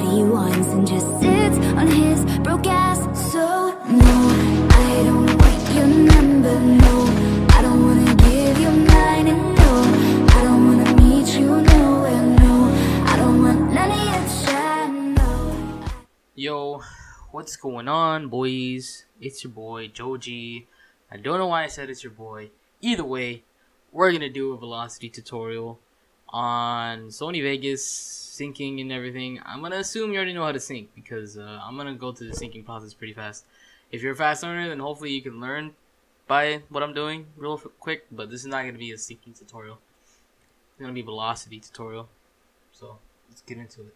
he whines and just sits on his broke ass. So no, I don't want your number, no, I don't wanna give you mine, and no, I don't wanna meet you nowhere, no, I don't want none of your shine, no. Yo, what's going on, boys? It's your boy Joji. I don't know why I said it's your boy. Either way, we're gonna do a velocity tutorial on Sony Vegas syncing and everything. I'm gonna assume you already know how to sync because I'm gonna go through the syncing process pretty fast. If you're a fast learner, then hopefully you can learn by what I'm doing real quick. But this is not gonna be a syncing tutorial. It's gonna be a velocity tutorial. So let's get into it.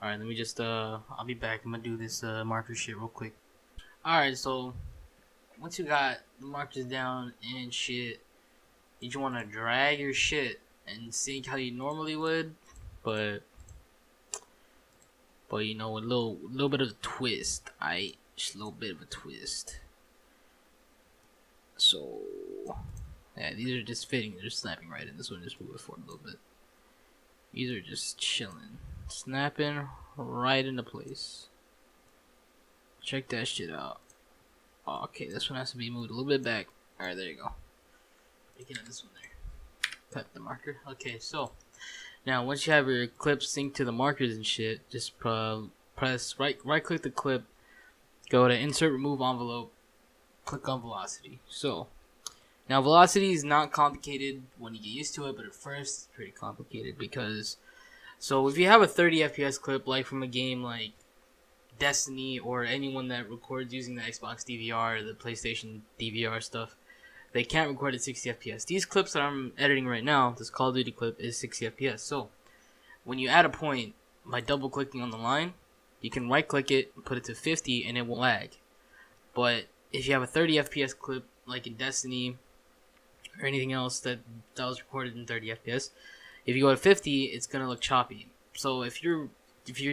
Alright, let me just, I'll be back. I'm gonna do this marker shit real quick. Alright, so once you got the markers down and shit, you just want to drag your shit and sync how you normally would, but you know, a little bit of a twist. Just a little bit of a twist. So yeah, these are just fitting. They're snapping right in. This one just move it forward a little bit. These are just chilling, snapping right into place. Check that shit out. Oh, okay, this one has to be moved a little bit back. Alright, there you go. Making it this one there. Cut the marker. Okay, so now once you have your clip synced to the markers and shit, just press right click the clip, go to insert remove envelope, click on velocity. So now velocity is not complicated when you get used to it, but at first it's pretty complicated because so if you have a 30 FPS clip like from a game like Destiny or anyone that records using the Xbox DVR or the PlayStation DVR stuff, they can't record at 60 FPS. These clips that I'm editing right now, this Call of Duty clip, is 60 FPS. So when you add a point by double clicking on the line, you can right click it and put it to 50 and it won't lag. But if you have a 30 FPS clip like in Destiny or anything else that was recorded in 30 FPS, if you go to 50, it's gonna look choppy. So if you're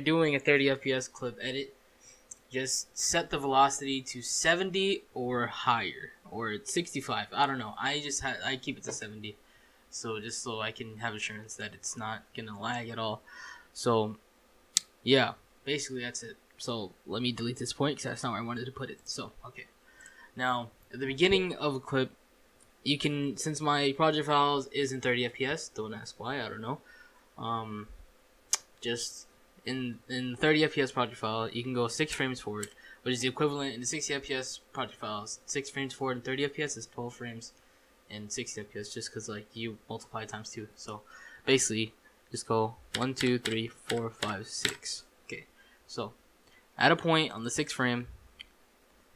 doing a 30 FPS clip edit, just set the velocity to 70 or higher, or 65. I don't know. I keep it to 70, so just so I can have assurance that it's not gonna lag at all. So yeah, basically that's it. So let me delete this point because that's not where I wanted to put it. So okay, now at the beginning of a clip, you can, since my project files is in 30 FPS, don't ask why, I don't know. Just in 30 FPS project file, you can go 6 frames forward, which is the equivalent in the 60 FPS project files. 6 frames forward in 30 FPS is 12 frames in 60 FPS, just because like you multiply times 2. So basically, just go 1, 2, 3, 4, 5, 6. Okay, so at a point on the 6th frame,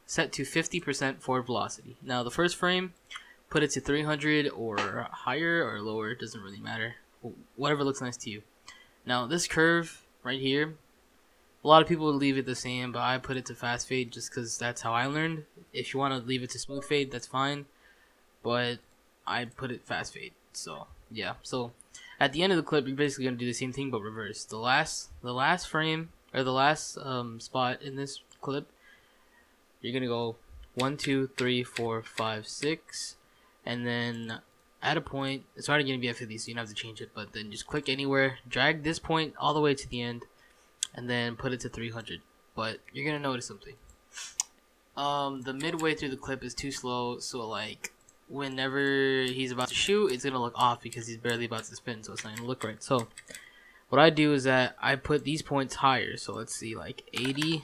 set to 50% forward velocity. Now the first frame, put it to 300 or higher or lower, it doesn't really matter. Whatever looks nice to you. Now this curve right here, a lot of people would leave it the same, but I put it to fast fade just because that's how I learned. If you want to leave it to smooth fade, that's fine, but I put it fast fade. So yeah, so at the end of the clip, you're basically gonna do the same thing but reverse. The last frame, or the last spot in this clip, you're gonna go 1, 2, 3, 4, 5, 6, and then at a point, it's already going to be at 50, so you don't have to change it, but then just click anywhere, drag this point all the way to the end, and then put it to 300. But you're going to notice something. The midway through the clip is too slow, so like whenever he's about to shoot, it's going to look off because he's barely about to spin, so it's not going to look right. So what I do is that I put these points higher, so let's see, like 80,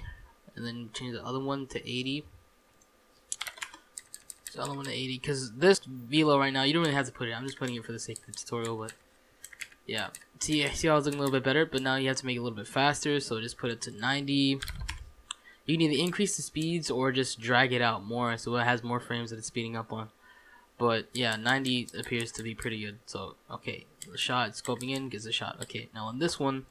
and then change the other one to 80. So I don't want to 80 because this velo right now, you don't really have to put it. I'm just putting it for the sake of the tutorial, but yeah. See how it's looking a little bit better, but now you have to make it a little bit faster, so just put it to 90. You can either increase the speeds or just drag it out more so it has more frames that it's speeding up on. But yeah, 90 appears to be pretty good. So okay, the shot, scoping in gives a shot. Okay, now on this one,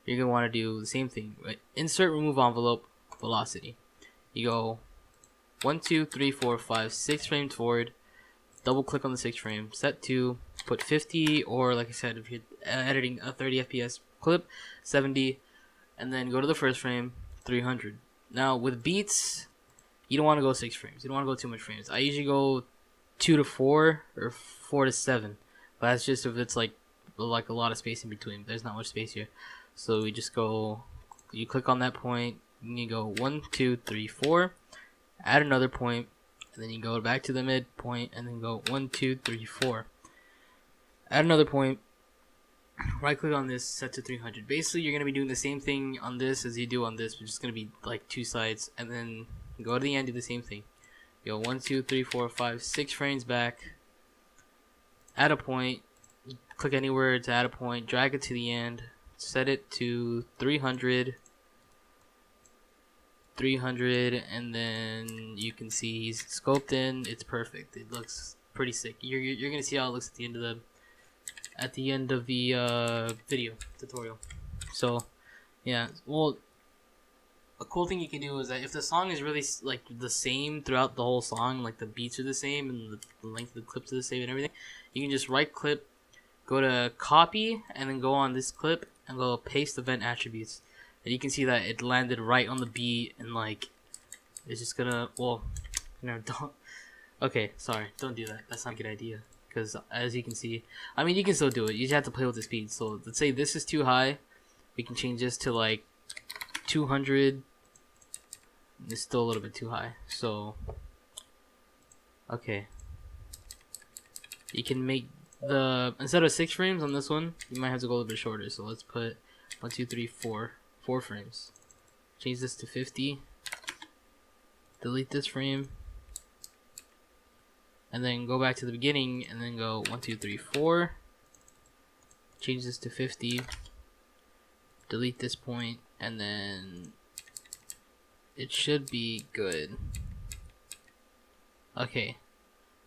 you're going to want to do the same thing, right? Insert remove envelope, velocity. You go 1, 2, 3, 4, 5, 6 frames forward, double click on the 6th frame, set to, put 50, or like I said, if you're editing a 30 FPS clip, 70, and then go to the first frame, 300. Now with beats, you don't want to go 6 frames, you don't want to go too much frames. I usually go 2 to 4 or 4 to 7, but that's just if it's like a lot of space in between. There's not much space here, so we just go you click on that point, and you go 1, 2, 3, 4, add another point, and then you go back to the midpoint, and then go 1, 2, 3, 4, add another point. Right click on this, set to 300. Basically, you're gonna be doing the same thing on this as you do on this, but it's gonna be like 2 sides, and then go to the end, do the same thing. Go 1, 2, 3, 4, 5, 6 frames back, add a point, click anywhere to add a point, drag it to the end, set it to 300, and then you can see he's scoped in. It's perfect. It looks pretty sick. You're gonna see how it looks at the end of the video tutorial. So yeah, well, a cool thing you can do is that if the song is really like the same throughout the whole song, like the beats are the same and the length of the clips are the same and everything, you can just right click, go to copy, and then go on this clip and go paste event attributes, and you can see that it landed right on the beat, and like it's just gonna, well, don't, okay, sorry, don't do that. That's not a good idea, because as you can see, I mean, you can still do it, you just have to play with the speed. So let's say this is too high, we can change this to like 200. It's still a little bit too high, so okay, you can make the, instead of 6 frames on this one, you might have to go a little bit shorter. So let's put 1, 2, 3, 4 frames. Change this to 50, delete this frame, and then go back to the beginning and then go 1, 2, 3, 4, change this to 50, delete this point, and then it should be good. Okay,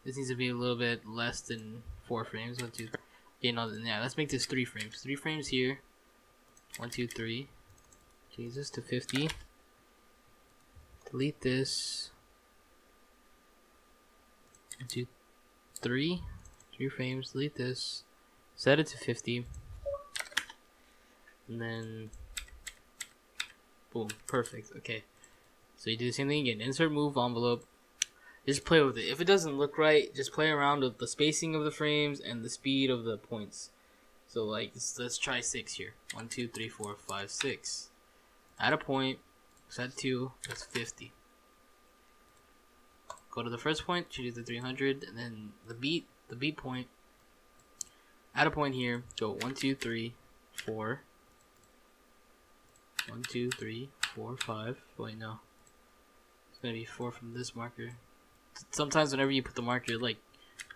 this needs to be a little bit less than 4 frames. 1, 2, 3. Okay, no, yeah, let's make this 3 frames. 3 frames here. 1, 2, 3. Change this to 50. Delete this. 1, 2, 3. 3 frames. Delete this. Set it to 50. And then boom, perfect. Okay, so you do the same thing again. Insert move envelope. Just play with it. If it doesn't look right, just play around with the spacing of the frames and the speed of the points. So like, let's try 6 here. 1, 2, 3, 4, 5, 6. Add a point. Set 2. That's 50. Go to the first point. Change it to 300, and then the beat point. Add a point here. Go 1, 2, 3, 4. 1, 2, 3, 4, 5. Wait, no. It's gonna be 4 from this marker. Sometimes whenever you put the marker, it like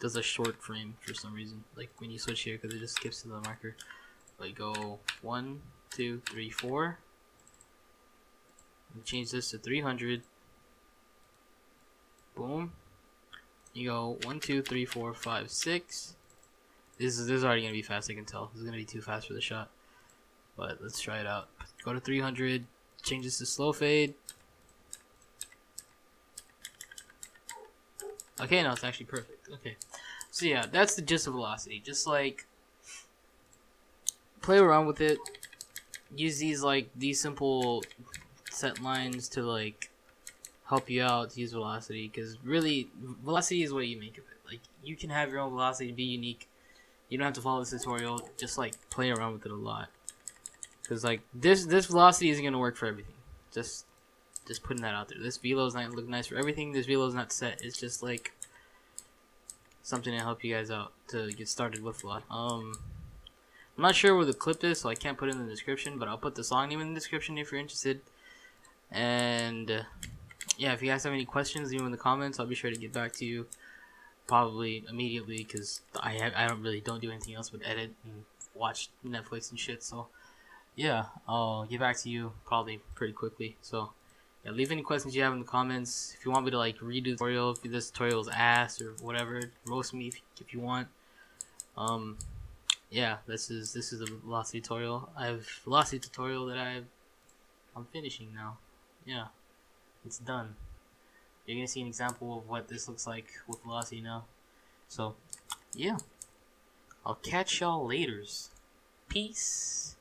does a short frame for some reason. Like when you switch here, because it just skips to the marker. Like go 1, 2, 3, 4. And change this to 300. Boom. You go 1, 2, 3, 4, 5, 6. This is already gonna be fast. I can tell. This is gonna be too fast for the shot. But let's try it out. Go to 300. Change this to slow fade. Okay, now it's actually perfect. Okay, so yeah, that's the gist of velocity. Just like play around with it. Use these simple set lines to like help you out to use velocity, because really velocity is what you make of it. Like, you can have your own velocity, be unique. You don't have to follow this tutorial. Just like play around with it a lot, because like this velocity isn't gonna work for everything. Just putting that out there. This velo is not gonna look nice for everything. This velo is not set. It's just like something to help you guys out to get started with Vlog. I'm not sure where the clip is, so I can't put it in the description, but I'll put the song name in the description if you're interested. And yeah, if you guys have any questions, leave them in the comments. I'll be sure to get back to you probably immediately, because I don't do anything else but edit and watch Netflix and shit. So yeah, I'll get back to you probably pretty quickly. So yeah, leave any questions you have in the comments. If you want me to like redo the tutorial, if this tutorial is ass or whatever, roast me if you want. Yeah, this is a velocity tutorial. I have velocity tutorial that I'm finishing now. Yeah, it's done. You're gonna see an example of what this looks like with velocity now. So yeah, I'll catch y'all laters. Peace.